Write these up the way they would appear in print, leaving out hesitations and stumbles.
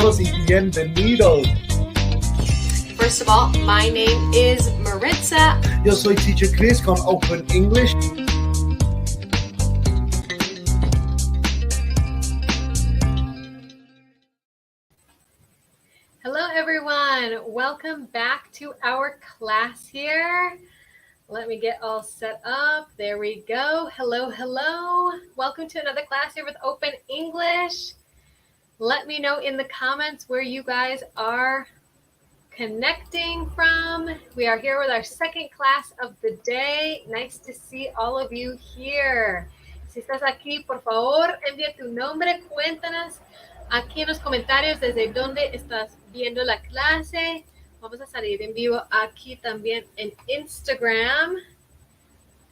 todos y bienvenidos. First of all, my name is Maritza. Yo soy Teacher Chris con Open English. Hello, everyone. Welcome back to our class here. Let me get all set up. There we go. Hello, hello. Welcome to another class here with Open English. Let me know in the comments where you guys are connecting from. We are here with our second class of the day. Nice to see all of you here. Si estás aquí, por favor, envía tu nombre, cuéntanos aquí en los comentarios desde dónde estás viendo la clase. Vamos a salir en vivo aquí también en Instagram.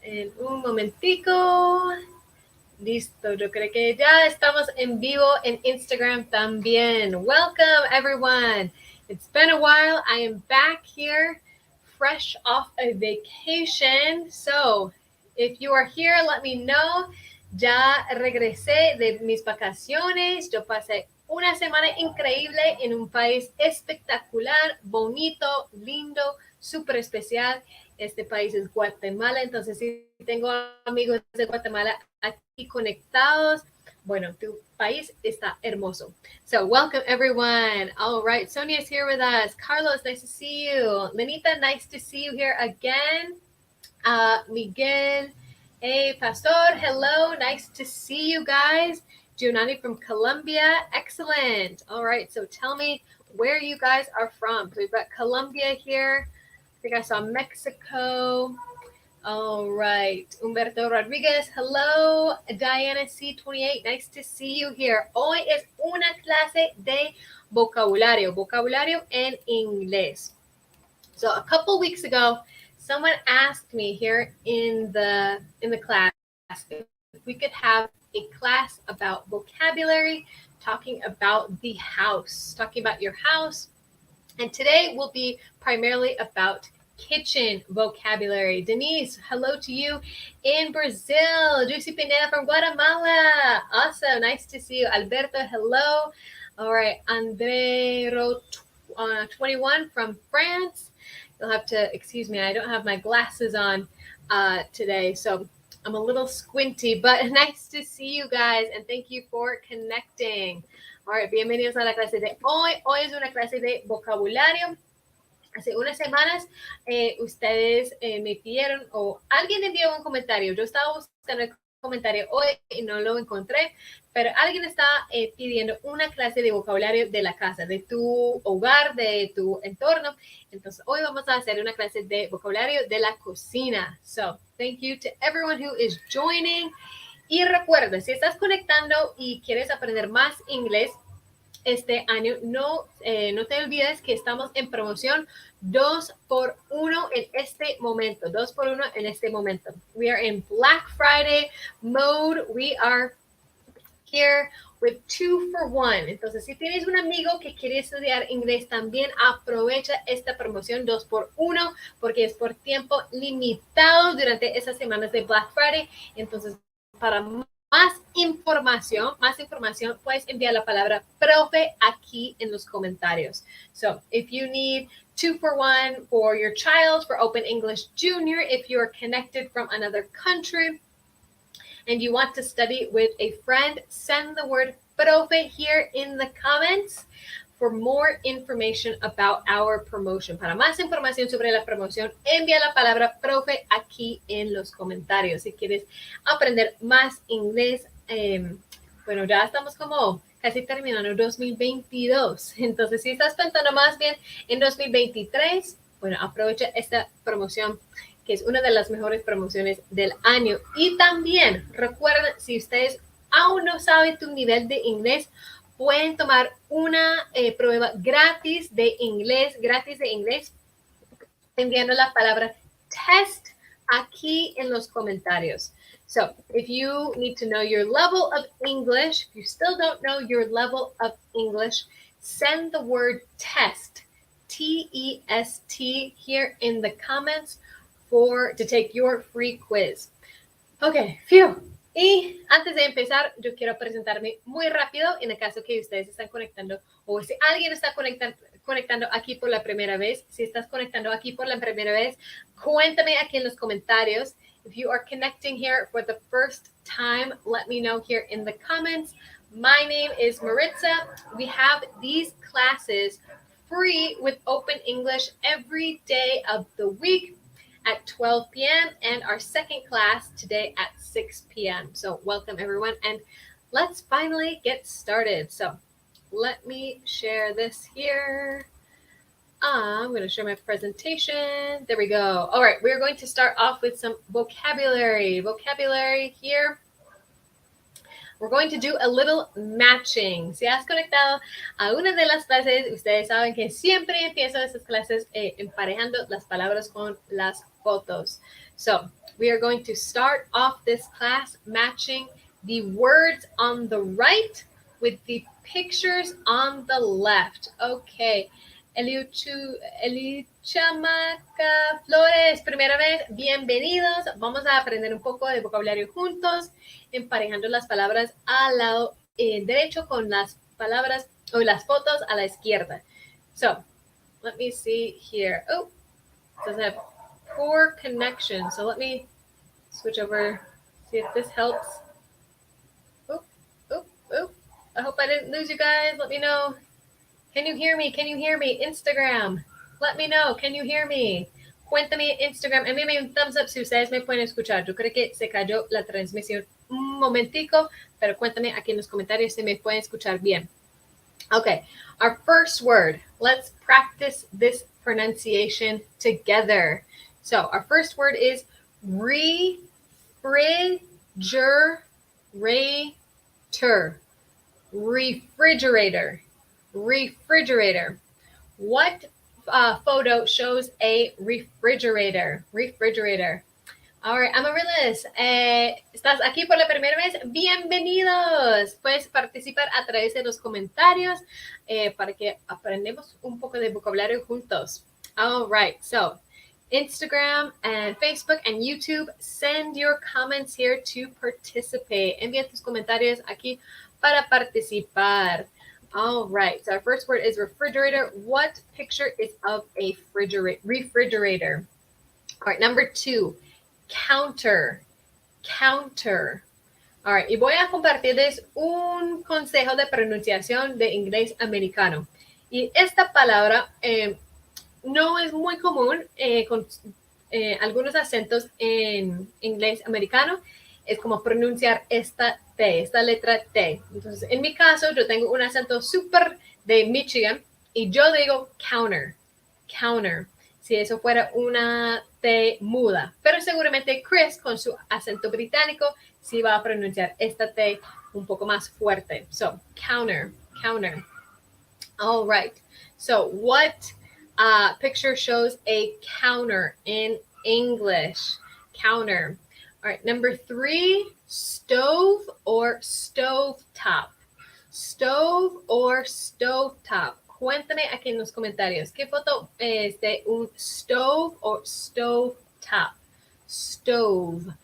En un momentico. Listo, yo creo que ya estamos en vivo en Instagram también. Welcome, everyone. It's been a while. I am back here, fresh off a vacation. So, if you are here, let me know. Ya regresé de mis vacaciones. Yo pasé una semana increíble en un país espectacular, bonito, lindo, súper especial. Este país es Guatemala. Entonces, si tengo amigos de Guatemala aquí conectados, bueno, tu país está hermoso. So, welcome everyone. All right, Sonia is here with us. Carlos, nice to see you. Lenita, nice to see you here again. Miguel, hey, Pastor, hello. Nice to see you guys. Giovanni from Colombia, excellent. All right, so tell me where you guys are from. So we've got Colombia here. I think I saw Mexico. All right, Humberto Rodriguez, hello. Diana C28, nice to see you here. Hoy es una clase de vocabulario en inglés. So a couple weeks ago, someone asked me here in the class if we could have a class about vocabulary, talking about the house, talking about your house. And today will be primarily about kitchen vocabulary. Denise, hello to you in Brazil. Juicy Pineda from Guatemala. Awesome. Nice to see you. Alberto, hello. All right. Andre 21 from France. You'll have to excuse me. I don't have my glasses on today, so I'm a little squinty, but nice to see you guys, and thank you for connecting. All right. Bienvenidos a la clase de hoy. Hoy es una clase de vocabulario. Hace unas semanas ustedes me pidieron o alguien envió un comentario. Yo estaba buscando el comentario hoy y no lo encontré, pero alguien está pidiendo una clase de vocabulario de la casa, de tu hogar, de tu entorno. Entonces, hoy vamos a hacer una clase de vocabulario de la cocina. So, thank you to everyone who is joining. Y recuerda, si estás conectando y quieres aprender más inglés, este año, no te olvides que estamos en promoción 2x1 en este momento. 2x1 en este momento. We are in Black Friday mode. We are here with 2x1. Entonces, si tienes un amigo que quiere estudiar inglés, también aprovecha esta promoción 2x1 porque es por tiempo limitado durante esas semanas de Black Friday. Entonces, para más información, puedes enviar la palabra profe aquí en los comentarios. So, if you need 2x1 for your child, for Open English Junior, if you are connected from another country and you want to study with a friend, send the word profe here in the comments for more information about our promotion. Para más información sobre la promoción, envía la palabra profe aquí en los comentarios. Si quieres aprender más inglés, bueno, ya estamos como casi terminando 2022. Entonces, si estás pensando más bien en 2023, bueno, aprovecha esta promoción, que es una de las mejores promociones del año. Y también, recuerden, si ustedes aún no saben tu nivel de inglés, pueden tomar una prueba gratis de inglés, enviando la palabra test aquí en los comentarios. So, if you need to know your level of English, if you still don't know your level of English, send the word test, T-E-S-T, here in the comments to take your free quiz. Okay, phew. Y antes de empezar, yo quiero presentarme muy rápido en el caso que ustedes están conectando o si alguien está conectando aquí por la primera vez. Si estás conectando aquí por la primera vez, cuéntame aquí en los comentarios. If you are connecting here for the first time, let me know here in the comments. My name is Maritza. We have these classes free with Open English every day of the week at 12 p.m. and our second class today at 6 p.m. So welcome everyone, and let's finally get started. So let me share this here. I'm going to share my presentation. There we go. All right, we're going to start off with some vocabulary. Vocabulary here. We're going to do a little matching. Si has conectado a una de las clases, ustedes saben que siempre empiezo estas clases emparejando las palabras con las fotos. So we are going to start off this class matching the words on the right with the pictures on the left. Okay. Elichamaca Flores, primera vez, bienvenidos. Vamos a aprender un poco de vocabulario juntos, emparejando las palabras al lado derecho con las palabras o las fotos a la izquierda. So, let me see here. Oh, it doesn't have poor connection. So let me switch over, see if this helps. Oh. I hope I didn't lose you guys. Let me know. Can you hear me? Can you hear me? Instagram. Let me know. Can you hear me? Cuéntame Instagram. Envíame un thumbs up si ustedes me pueden escuchar. Yo creo que se cayó la transmisión un momentico, pero cuéntame aquí en los comentarios si me pueden escuchar bien. Okay, our first word. Let's practice this pronunciation together. So our first word is refrigerator. Refrigerator. What photo shows a refrigerator? Refrigerator. All right, Amaryllis, ¿estás aquí por la primera vez? Bienvenidos. Puedes participar a través de los comentarios para que aprendamos un poco de vocabulario juntos. All right, so Instagram and Facebook and YouTube, send your comments here to participate. Envía tus comentarios aquí para participar. All right, so our first word is refrigerator. What picture is of a refrigerator? All right, number 2, counter. All right, y voy a compartirles un consejo de pronunciación de inglés americano. Y esta palabra no es muy común con algunos acentos en inglés americano. Es como pronunciar esta T, esta letra T. Entonces, en mi caso, yo tengo un acento súper de Michigan y yo digo counter. Si eso fuera una T muda. Pero seguramente Chris, con su acento británico, sí va a pronunciar esta T un poco más fuerte. So, counter. All right. So, what picture shows a counter in English? Counter. All right, number 3, stove or stovetop. Stove or stovetop. Cuéntame aquí en los comentarios. ¿Qué foto es de un stove o stovetop? Stove.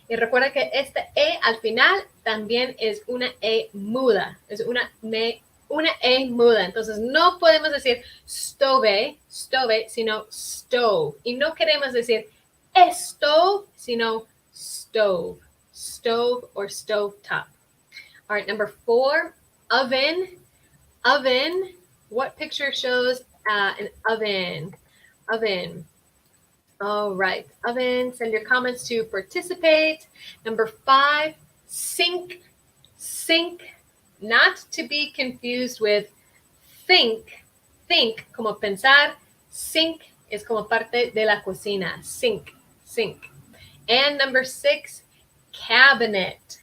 Y recuerda que esta E al final también es una E muda. Es una E muda. Entonces no podemos decir stove, sino stove. Y no queremos decir stove, sino stove or stovetop. All right, number 4, oven. What picture shows an oven? All right, oven. Send your comments to participate. Number 5, sink. Not to be confused with think como pensar. Sink es como parte de la cocina. Sink. And number 6, cabinet.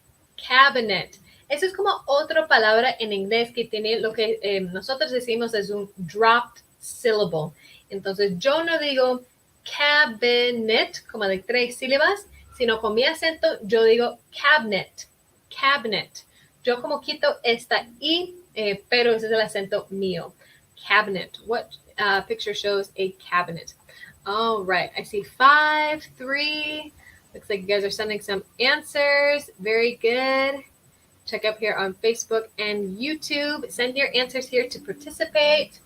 Eso es como otra palabra en inglés que tiene lo que nosotros decimos es un dropped syllable. Entonces yo no digo cabinet como de 3 sílabas, sino con mi acento yo digo cabinet. Yo como quito esta I, pero ese es el acento mío. Cabinet. What picture shows a cabinet? All right. I see 5, 3. Looks like you guys are sending some answers. Very good. Check up here on Facebook and YouTube. Send your answers here to participate.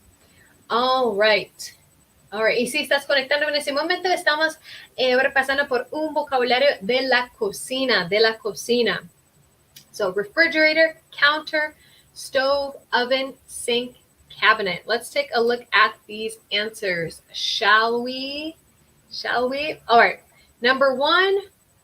All right. All right. Y si estás conectando en ese momento, estamos repasando por un vocabulario de la cocina, So refrigerator, counter, stove, oven, sink, cabinet. Let's take a look at these answers, shall we? All right. Number 1,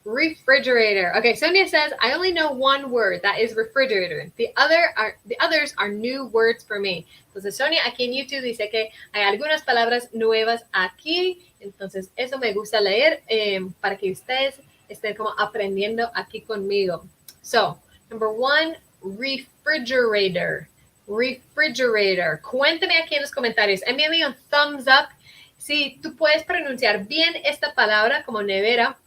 refrigerator. Okay, Sonia says, I only know one word, that is refrigerator. The others are new words for me. Entonces, Sonia aquí en YouTube dice que hay algunas palabras nuevas aquí. Entonces, eso me gusta leer para que ustedes estén como aprendiendo aquí conmigo. So, number 1, refrigerator. Cuéntame aquí en los comentarios. Envíame un thumbs up si tú puedes pronunciar bien esta palabra como nevera,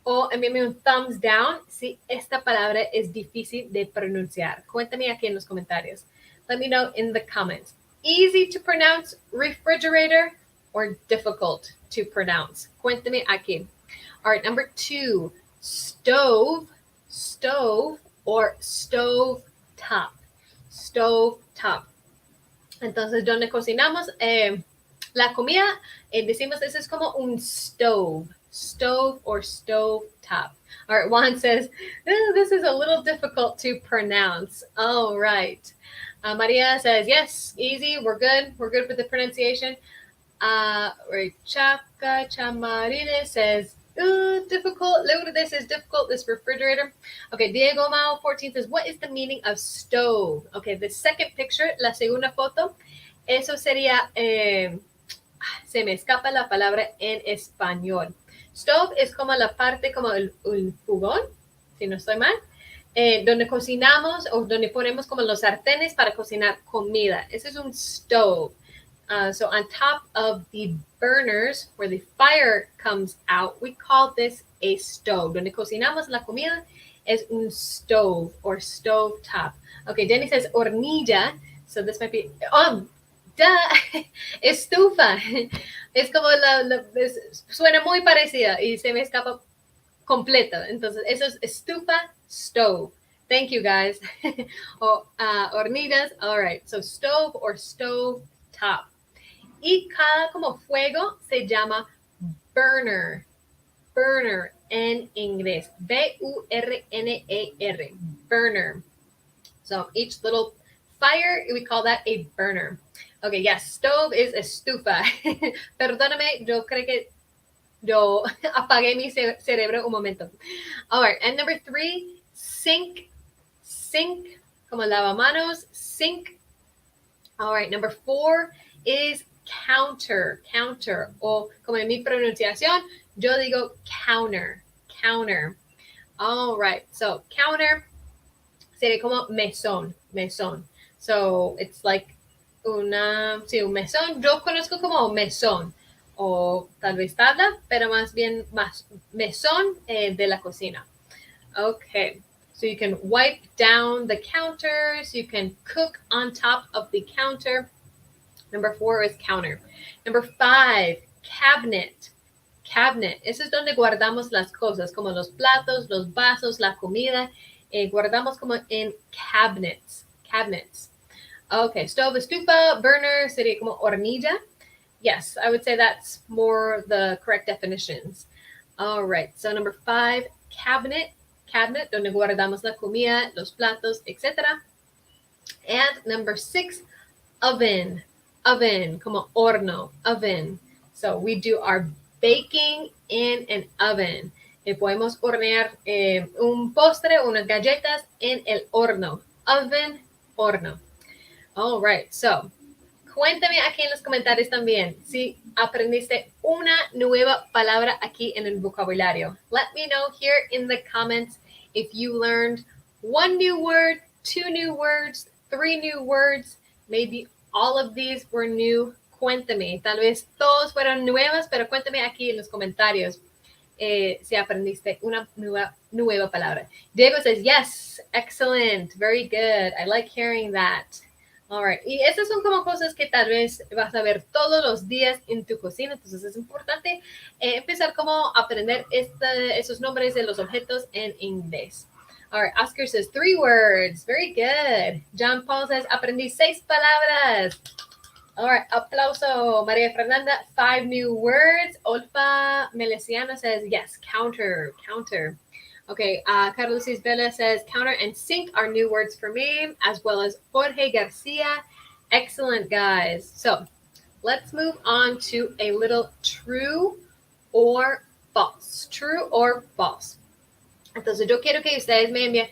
o envíame un thumbs down si esta palabra es difícil de pronunciar. Cuéntame aquí en los comentarios. Let me know in the comments. Easy to pronounce refrigerator or difficult to pronounce? Cuéntame aquí. All right, number 2, stove or stove top. Entonces, donde cocinamos la comida, decimos eso es como un stove or stove top. All right, Juan says, this is a little difficult to pronounce. All right. Maria says, yes, easy, we're good with the pronunciation. Chaka Chamarine says, difficult. Look at this, is difficult, this refrigerator. Okay, Diego Mao 14 says, what is the meaning of stove? Okay, the second picture, la segunda foto, eso sería, se me escapa la palabra en español. Stove es como la parte, como el fogón, si no estoy mal, donde cocinamos o donde ponemos como los sartenes para cocinar comida. Ese es un stove. So on top of the burners, where the fire comes out, we call this a stove. Donde cocinamos la comida es un stove or stove top. Okay, Jenny says hornilla. So this might be, estufa. Es como suena muy parecida y se me escapa completo. Entonces, eso es estufa, stove. Thank you, guys. Hornillas. All right. So stove or stove top. Y cada como fuego se llama burner. Burner en inglés. B-U-R-N-E-R. Burner. So each little fire, we call that a burner. Okay, yes, stove is estufa. Perdóname, yo creo que yo apagué mi cerebro un momento. All right, and number 3, sink. Sink, como lavamanos, sink. All right, number 4 is counter. O como en mi pronunciación, yo digo counter. All right, so counter sería como mesón. So it's like un mesón. Yo conozco como mesón o tal vez tabla, pero más mesón de la cocina. Okay, so you can wipe down the counters, you can cook on top of the counter. Number 4 is counter. Number 5, cabinet. Eso es donde guardamos las cosas, como los platos, los vasos, la comida. Guardamos como en cabinets. Okay, stove, estufa, burner, sería como hornilla. Yes, I would say that's more the correct definitions. All right, so number 5, cabinet, donde guardamos la comida, los platos, etc. And number 6, oven, como horno, oven. So we do our baking in an oven. Podemos hornear un postre, unas galletas en el horno. Oven, horno. All right, so cuéntame aquí en los comentarios también si aprendiste una nueva palabra aquí en el vocabulario. Let me know here in the comments if you learned 1 new word, 2 new words, 3 new words, maybe all of these were new. Cuéntame, tal vez todos fueron nuevas, pero cuéntame aquí en los comentarios si aprendiste una nueva palabra. Diego says, yes, excellent, very good. I like hearing that. All right. Y esas son como cosas que tal vez vas a ver todos los días en tu cocina. Entonces es importante empezar como a aprender esos nombres de los objetos en inglés. All right. Oscar says 3 words. Very good. John Paul says aprendí 6 palabras. All right. Aplauso. María Fernanda, 5 new words. Olfa Melesiano says yes. Counter. Okay, Carlos Isbella says counter and sync are new words for me, as well as Jorge Garcia. Excellent, guys. So let's move on to a little true or false. True or false. Entonces yo quiero que ustedes me envíen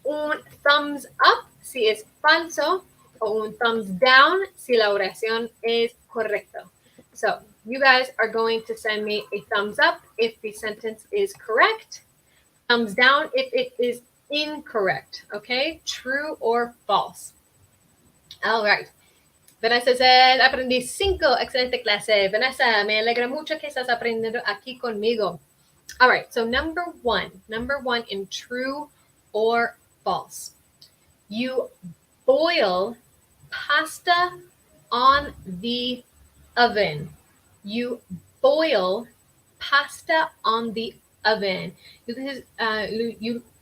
un thumbs up si es falso o un thumbs down si la oración es correcta. So you guys are going to send me a thumbs up if the sentence is correct. Thumbs down if it is incorrect, okay? True or false. All right. Vanessa said, aprendí 5. Excelente clase. Vanessa, me alegra mucho que estás aprendiendo aquí conmigo. All right, so number one in true or false. You boil pasta on the oven. You boil pasta on the oven.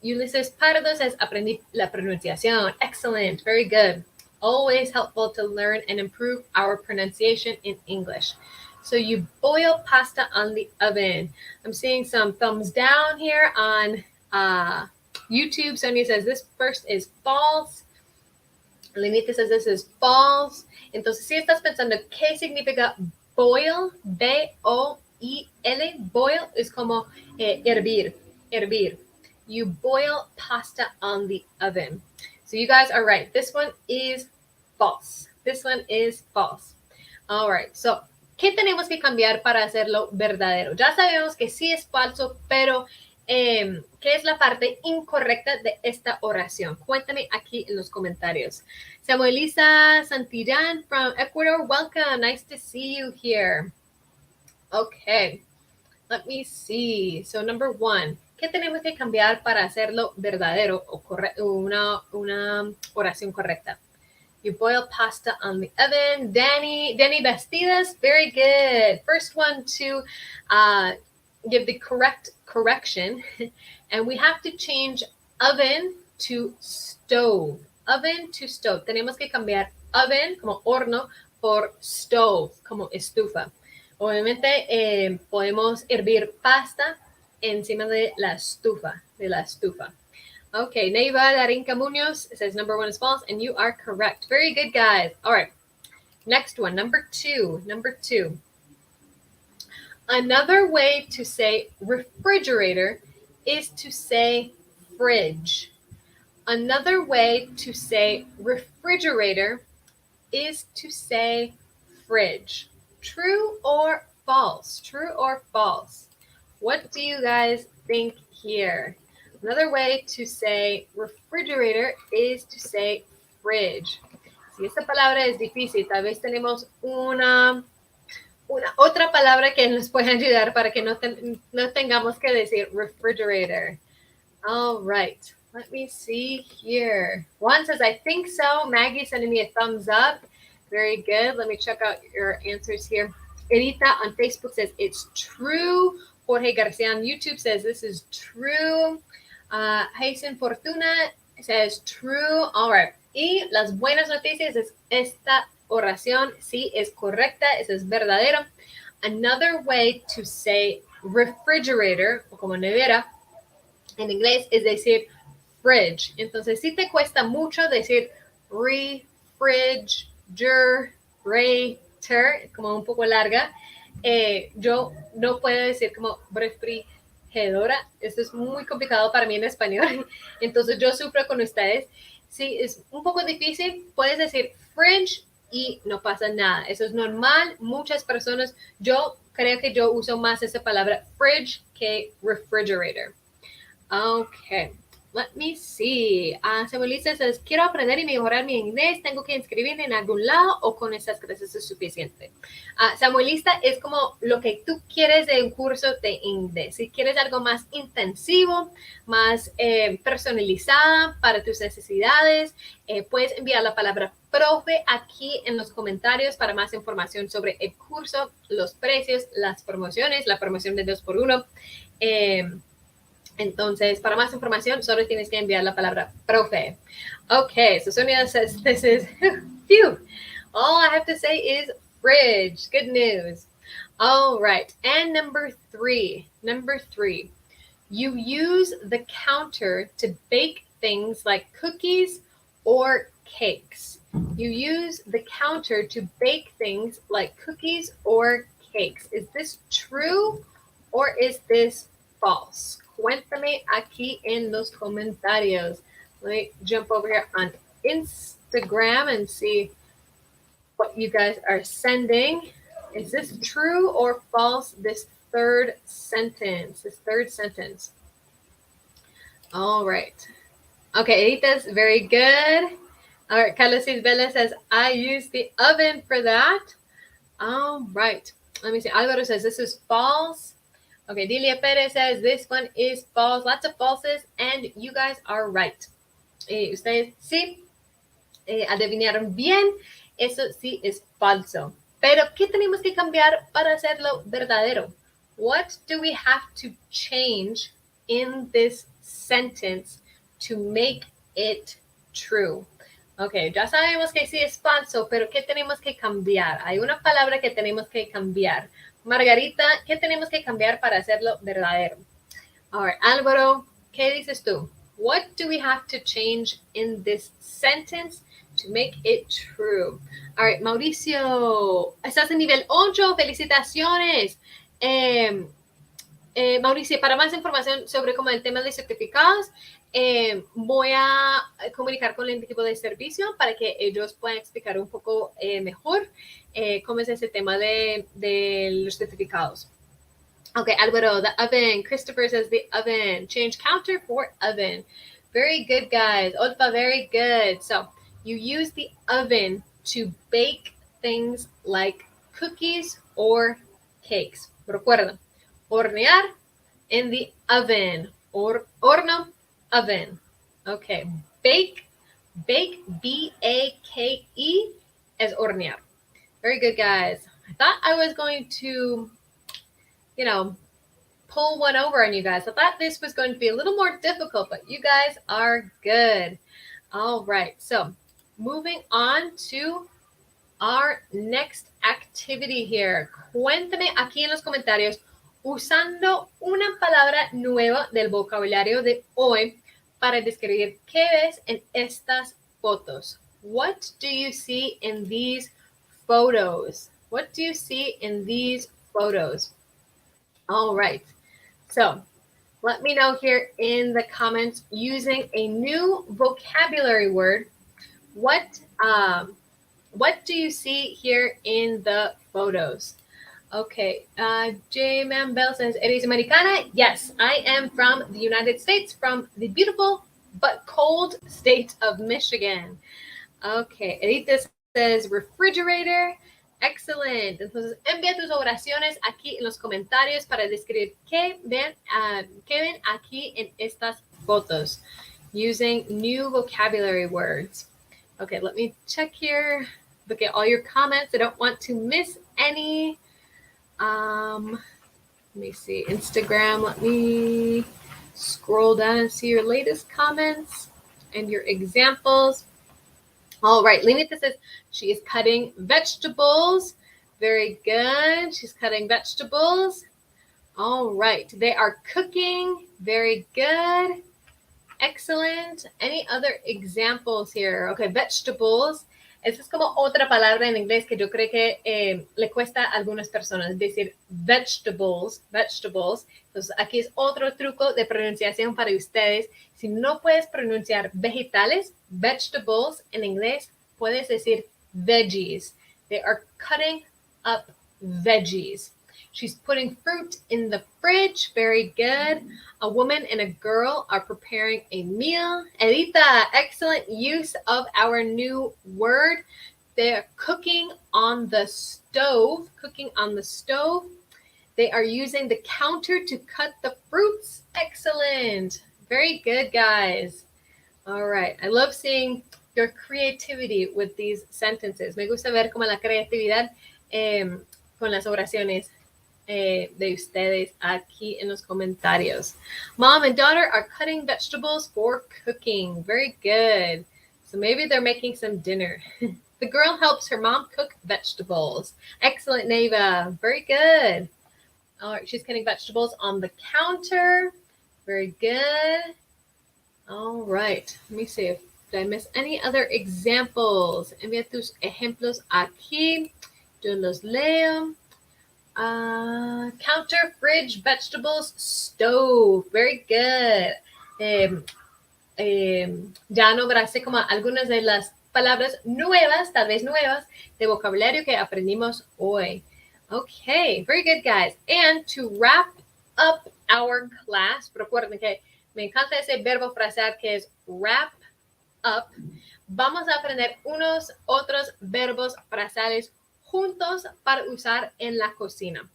Ulises Pardo says, aprendí la pronunciación. Excellent. Very good. Always helpful to learn and improve our pronunciation in English. So you boil pasta on the oven. I'm seeing some thumbs down here on YouTube. Sonia says this first is false. Limite says this is false. Entonces, si estás pensando, ¿qué significa boil? B-O-I-L. Boil is como hervir. You boil pasta on the oven. So you guys are right. This one is false. All right. So, ¿qué tenemos que cambiar para hacerlo verdadero? Ya sabemos que sí es falso, pero ¿qué es la parte incorrecta de esta oración? Cuéntame aquí en los comentarios. Samuelisa Santillán from Ecuador, welcome. Nice to see you here. Okay, let me see. So number 1, ¿qué tenemos que cambiar para hacerlo verdadero o una oración correcta? You boil pasta on the oven. Danny Bastidas, very good. First one to give the correct correction. And we have to change oven to stove. Oven to stove. Tenemos que cambiar oven como horno por stove como estufa. Obviamente podemos hervir pasta encima de la estufa. Okay, Neiva Darinka Munoz says number 1 is false, and you are correct. Very good, guys. All right, next one, number 2. Another way to say refrigerator is to say fridge. Another way to say refrigerator is to say fridge. True or false? What do you guys think here? Another way to say refrigerator is to say fridge. Si esta palabra es difícil, tal vez tenemos una otra palabra que nos puede ayudar para que no tengamos que decir refrigerator. All right, let me see here. Juan says, I think so. Maggie sending me a thumbs up. Very good. Let me check out your answers here. Erita on Facebook says it's true. Jorge Garcia on YouTube says this is true. Jason Fortuna says true. All right. Y las buenas noticias es esta oración sí es correcta. Eso es verdadero. Another way to say refrigerator o como nevera en inglés es decir fridge. Entonces, si te cuesta mucho decir refrigerator, como un poco larga, yo no puedo decir como refrigeradora. Esto es muy complicado para mí en español. Entonces, yo sufro con ustedes. Si es un poco difícil, puedes decir fridge y no pasa nada. Eso es normal. Muchas personas, yo creo que yo uso más esa palabra fridge que refrigerator. Okay. Let me see. Samuelita says, quiero aprender y mejorar mi inglés. ¿Tengo que inscribirme en algún lado o con esas clases es suficiente? Samuelista es como lo que tú quieres de un curso de inglés. Si quieres algo más intensivo, más personalizada para tus necesidades, puedes enviar la palabra profe aquí en los comentarios para más información sobre el curso, los precios, las promociones, la promoción de 2x1. Entonces, para más información, solo tienes que enviar la palabra profe. Okay, so Sonia says this is, phew, all I have to say is fridge. Good news. All right, and number three, you use the counter to bake things like cookies or cakes. You use the counter to bake things like cookies or cakes. Is this true or is this false? Cuéntame aquí en los comentarios. Let me jump over here on Instagram and see what you guys are sending. Is this true or false, this third sentence? All right. Okay, Edita's very good. All right, Carlos Isabella says, I use the oven for that. All right. Let me see. Alvaro says, this is false. Okay, Delia Perez says, this one is false. Lots of falses, and you guys are right. Ustedes sí adivinaron bien. Eso sí es falso. Pero, ¿qué tenemos que cambiar para hacerlo verdadero? What do we have to change in this sentence to make it true? Ok, ya sabemos que sí es falso, pero ¿qué tenemos que cambiar? Hay una palabra que tenemos que cambiar. Margarita, ¿qué tenemos que cambiar para hacerlo verdadero? All right, Álvaro, ¿qué dices tú? What do we have to change in this sentence to make it true? All right, Mauricio, estás en nivel 8, felicitaciones. Mauricio, para más información sobre como el tema de certificados, voy a comunicar con el equipo de servicio para que ellos puedan explicar un poco mejor cómo es ese tema de los certificados. Okay, Álvaro, the oven. Christopher says the oven. Change counter for oven. Very good, guys. Olpa, very good. So you use the oven to bake things like cookies or cakes. Recuerda, hornear in the oven. Horno, oven. Okay, bake, B-A-K-E, as hornear. Very good, guys. I thought I was going to, pull one over on you guys. I thought this was going to be a little more difficult, but you guys are good. All right, so moving on to our next activity here. Cuéntame aquí en los comentarios usando una palabra nueva del vocabulario de hoy para describir qué ves en estas fotos. What do you see in these photos? What do you see in these photos? All right. So let me know here in the comments using a new vocabulary word. What do you see here in the photos? Okay, J-Man Bell says, ¿Eres americana? Yes, I am from the United States, from the beautiful but cold state of Michigan. Okay, Edith says, refrigerator. Excellent. Entonces, envía tus oraciones aquí en los comentarios para describir qué ven aquí en estas fotos using new vocabulary words. Okay, let me check here. Look at all your comments. I don't want to miss any. Let me see. Instagram, let me scroll down and see your latest comments and your examples. All right, Lenita says she is cutting vegetables. Very good. She's cutting vegetables. All right, they are cooking. Very good. Excellent. Any other examples here? Okay, vegetables. Esa es como otra palabra en inglés que yo creo que le cuesta a algunas personas decir vegetables. Entonces, aquí es otro truco de pronunciación para ustedes. Si no puedes pronunciar vegetales, vegetables en inglés, puedes decir veggies. They are cutting up veggies. She's putting fruit in the fridge. Very good. A woman and a girl are preparing a meal. Edita, excellent use of our new word. They're cooking on the stove. Cooking on the stove. They are using the counter to cut the fruits. Excellent. Very good, guys. All right. I love seeing your creativity with these sentences. Me gusta ver como la creatividad con las oraciones de ustedes aquí en los comentarios. Mom and daughter are cutting vegetables for cooking. Very good. So maybe they're making some dinner. The girl helps her mom cook vegetables. Excellent, Neva. Very good. All right, she's cutting vegetables on the counter. Very good. All right, let me see if did I miss any other examples. Envía tus ejemplos aquí. Yo los leo. Counter, fridge, vegetables, stove. Very good. Ya nombraste como algunas de las palabras nuevas, tal vez nuevas, de vocabulario que aprendimos hoy. Okay, very good, guys. And to wrap up our class, recuerden que me encanta ese verbo frasal que es wrap up. Vamos a aprender unos otros verbos frasales juntos para usar en la cocina.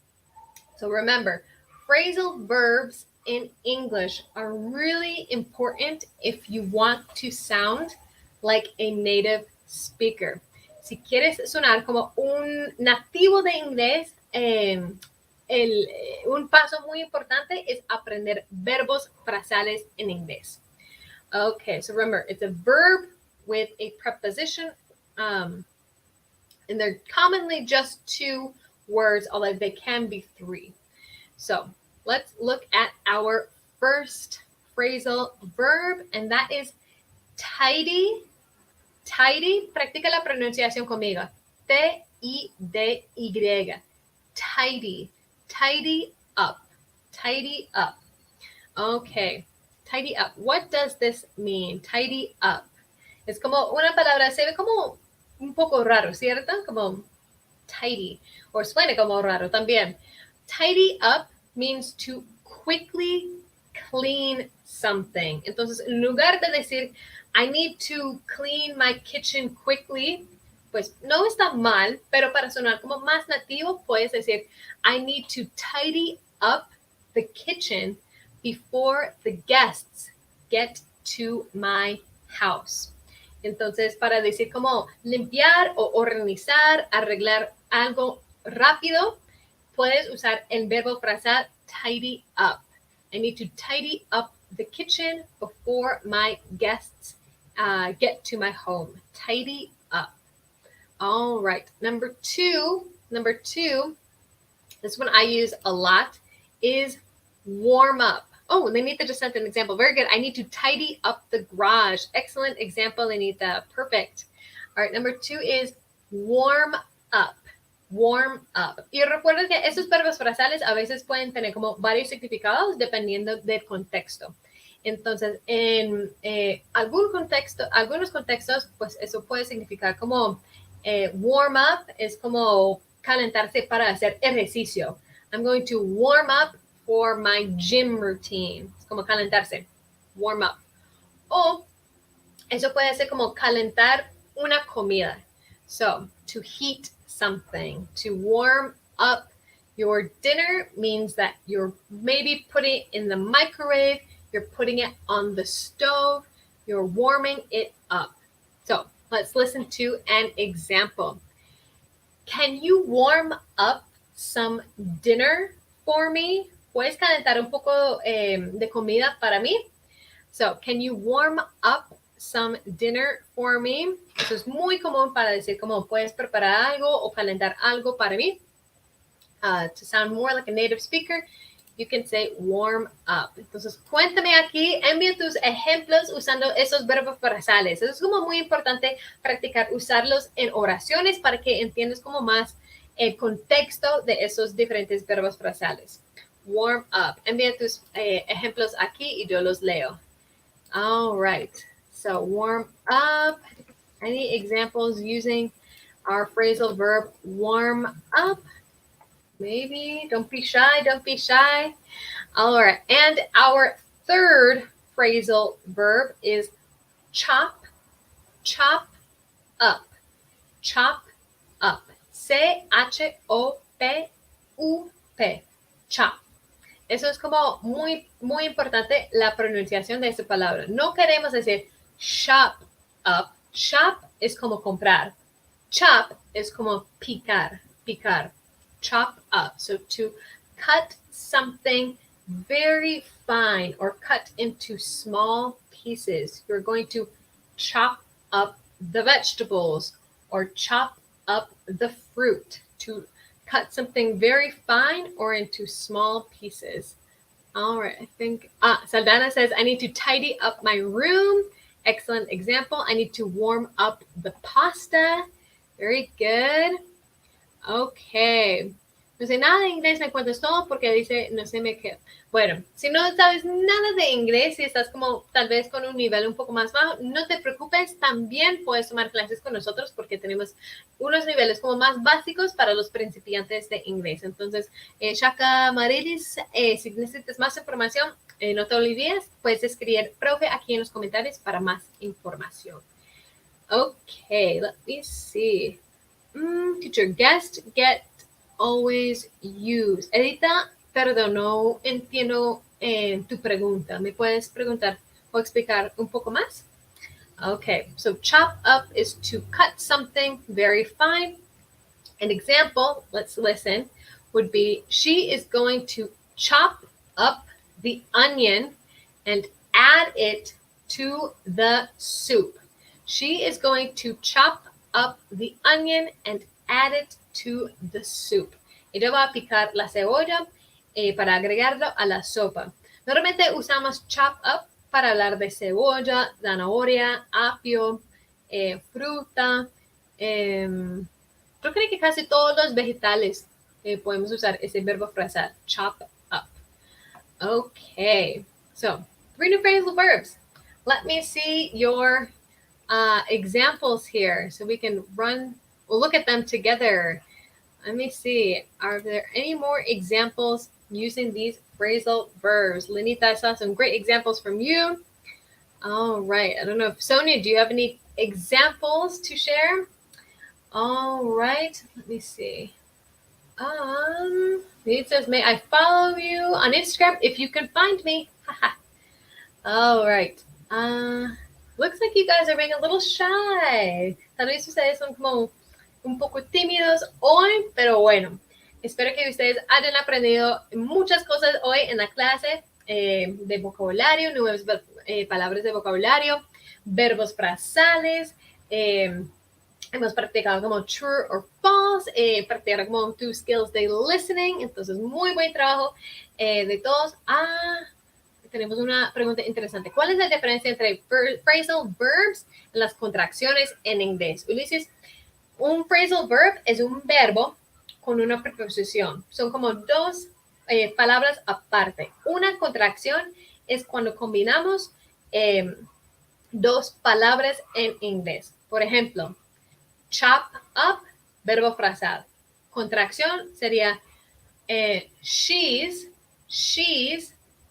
So remember, phrasal verbs in English are really important if you want to sound like a native speaker. Si quieres sonar como un nativo de inglés, un paso muy importante es aprender verbos frasales en inglés. Okay, so remember, it's a verb with a preposition, and they're commonly just 2 words, although they can be 3. So let's look at our first phrasal verb, and that is tidy. Tidy, practica la pronunciación conmigo. T-I-D-Y. Tidy. Tidy up. Tidy up. Okay. Tidy up. What does this mean? Tidy up. Es como una palabra, se ve como un poco raro, ¿cierto? Como tidy. O suena como raro también. Tidy up means to quickly clean something. Entonces, en lugar de decir, I need to clean my kitchen quickly, pues no está mal, pero para sonar como más nativo, puedes decir, I need to tidy up the kitchen before the guests get to my house. Entonces, para decir como limpiar o organizar, arreglar algo rápido, puedes usar el verbo frasal tidy up. I need to tidy up the kitchen before my guests get to my home. Tidy up. All right. Number two, this one I use a lot, is warm up. Oh, Lenita just sent an example. Very good. I need to tidy up the garage. Excellent example, Lenita. Perfect. All right. Number 2 is warm up. Warm up. Y recuerden que esos verbos frasales a veces pueden tener como varios significados dependiendo del contexto. Entonces, en algunos contextos, pues eso puede significar como warm up, es como calentarse para hacer ejercicio. I'm going to warm up for my gym routine. Es como calentarse. Warm up. O eso puede ser como calentar una comida. So, to heat something, to warm up your dinner means that you're maybe putting it in the microwave, you're putting it on the stove, you're warming it up. So let's listen to an example. Can you warm up some dinner for me? ¿Puedes calentar un poco de comida para mí? So, can you warm up some dinner for me? Eso es muy común para decir como puedes preparar algo o calentar algo para mí. To sound more like a native speaker, you can say warm up. Entonces, cuéntame aquí, envía tus ejemplos usando esos verbos frasales. Eso es como muy importante practicar, usarlos en oraciones para que entiendas como más el contexto de esos diferentes verbos frasales. Warm up. Envía tus ejemplos aquí y yo los leo. All right. So, warm up. Any examples using our phrasal verb warm up? Maybe. Don't be shy. Don't be shy. All right. And our third phrasal verb is chop, chop up, chop up. C-H-O-P-U-P, chop. Eso es como muy, muy importante la pronunciación de esa palabra. No queremos decir chop up. Chop es como comprar. Chop es como picar, picar. Chop up. So to cut something very fine or cut into small pieces. You're going to chop up the vegetables or chop up the fruit. To cut something very fine or into small pieces. All right, I think, Saldana says, I need to tidy up my room. Excellent example. I need to warm up the pasta. Very good. Okay. No sé nada de inglés, me cuentas todo porque dice, no sé me qué. Bueno, si no sabes nada de inglés, si estás como tal vez con un nivel un poco más bajo, no te preocupes, también puedes tomar clases con nosotros porque tenemos unos niveles como más básicos para los principiantes de inglés. Entonces, Shaka Marilis, si necesitas más información, no te olvides, puedes escribir profe aquí en los comentarios para más información. Okay, let me see. Teacher, guest, get, always use. Edita, perdón, no entiendo tu pregunta. ¿Me puedes preguntar o explicar un poco más? Okay, so chop up is to cut something very fine. An example, let's listen, would be she is going to chop up the onion and add it to the soup. She is going to chop up the onion and add it to the soup. Ella va a picar la cebolla para agregarlo a la sopa. Normalmente usamos chop up para hablar de cebolla, zanahoria, apio, fruta. Yo creo que casi todos los vegetales podemos usar ese verbo frasal, chop up. Okay, so 3 new phrasal verbs. Let me see your examples here so we can we'll look at them together. Let me see. Are there any more examples using these phrasal verbs? Lenita, I saw some great examples from you. All right. I don't know if Sonia, do you have any examples to share? All right. Let me see. It says, may I follow you on Instagram if you can find me? All right. Looks like you guys are being a little shy. Tal vez ustedes son como un poco tímidos hoy, pero bueno, espero que ustedes hayan aprendido muchas cosas hoy en la clase de vocabulario, nuevas palabras de vocabulario, verbos frasales, hemos practicado como true or false, practicar como 2 skills de listening, entonces muy buen trabajo de todos. Tenemos una pregunta interesante. ¿Cuál es la diferencia entre phrasal verbs y las contracciones en inglés? Ulises, un phrasal verb es un verbo con una preposición. Son como 2 palabras aparte. Una contracción es cuando combinamos 2 palabras en inglés. Por ejemplo, chop up, verbo frasal. Contracción sería she's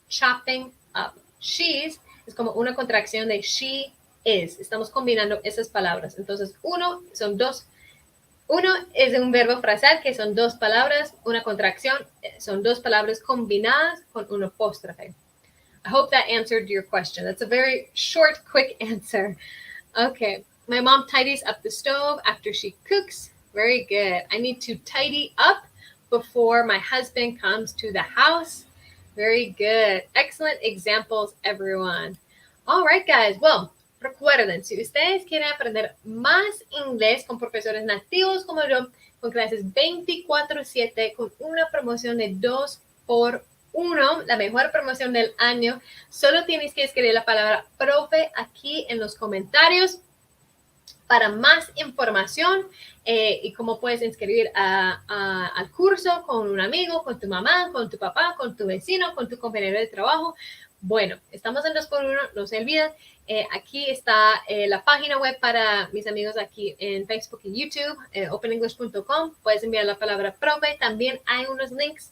chopping up. She's es como una contracción de she is. Estamos combinando esas palabras. Entonces, uno es un verbo frasal que son 2 palabras. Una contracción son 2 palabras combinadas con un apóstrofe. I hope that answered your question. That's a very short, quick answer. Okay. My mom tidies up the stove after she cooks. Very good. I need to tidy up before my husband comes to the house. Very good. Excellent examples, everyone. All right, guys. Well, recuerden, si ustedes quieren aprender más inglés con profesores nativos como yo, con clases 24/7, con una promoción de 2x1, la mejor promoción del año, solo tienes que escribir la palabra profe aquí en los comentarios. Para más información y cómo puedes inscribir al curso con un amigo, con tu mamá, con tu papá, con tu vecino, con tu compañero de trabajo, Bueno, estamos en 2x1, no se olviden. Aquí está la página web para mis amigos aquí en Facebook y YouTube, openenglish.com. Puedes enviar la palabra profe. También hay unos links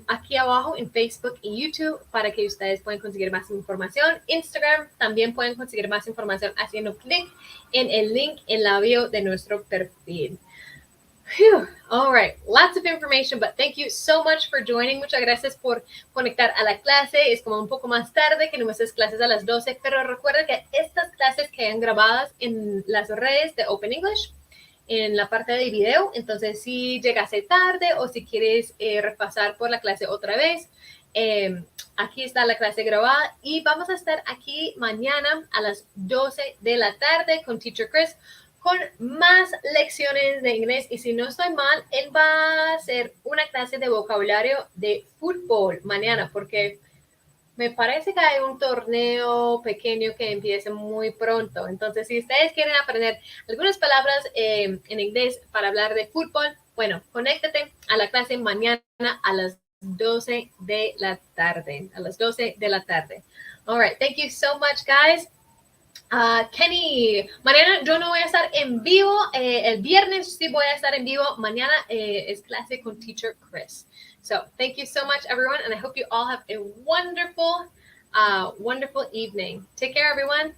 aquí abajo en Facebook y YouTube para que ustedes puedan conseguir más información. Instagram también pueden conseguir más información haciendo clic en el link en la bio de nuestro perfil. Whew. All right, lots of information, but thank you so much for joining. Muchas gracias por conectar a la clase. Es como un poco más tarde que nuestras clases a las 12, pero recuerda que estas clases quedan grabadas en las redes de Open English, en la parte de video. Entonces, si llegaste tarde o si quieres repasar por la clase otra vez, aquí está la clase grabada y vamos a estar aquí mañana a las 12 de la tarde con Teacher Chris con más lecciones de inglés. Y si no estoy mal, él va a hacer una clase de vocabulario de fútbol mañana, porque me parece que hay un torneo pequeño que empieza muy pronto. Entonces, si ustedes quieren aprender algunas palabras en inglés para hablar de fútbol, bueno, conéctate a la clase mañana a las 12 de la tarde. A las 12 de la tarde. All right. Thank you so much, guys. Kenny, mañana yo no voy a estar en vivo, el viernes sí voy a estar en vivo, mañana es clase con Teacher Chris. So thank you so much, everyone, and I hope you all have a wonderful, wonderful evening. Take care, everyone.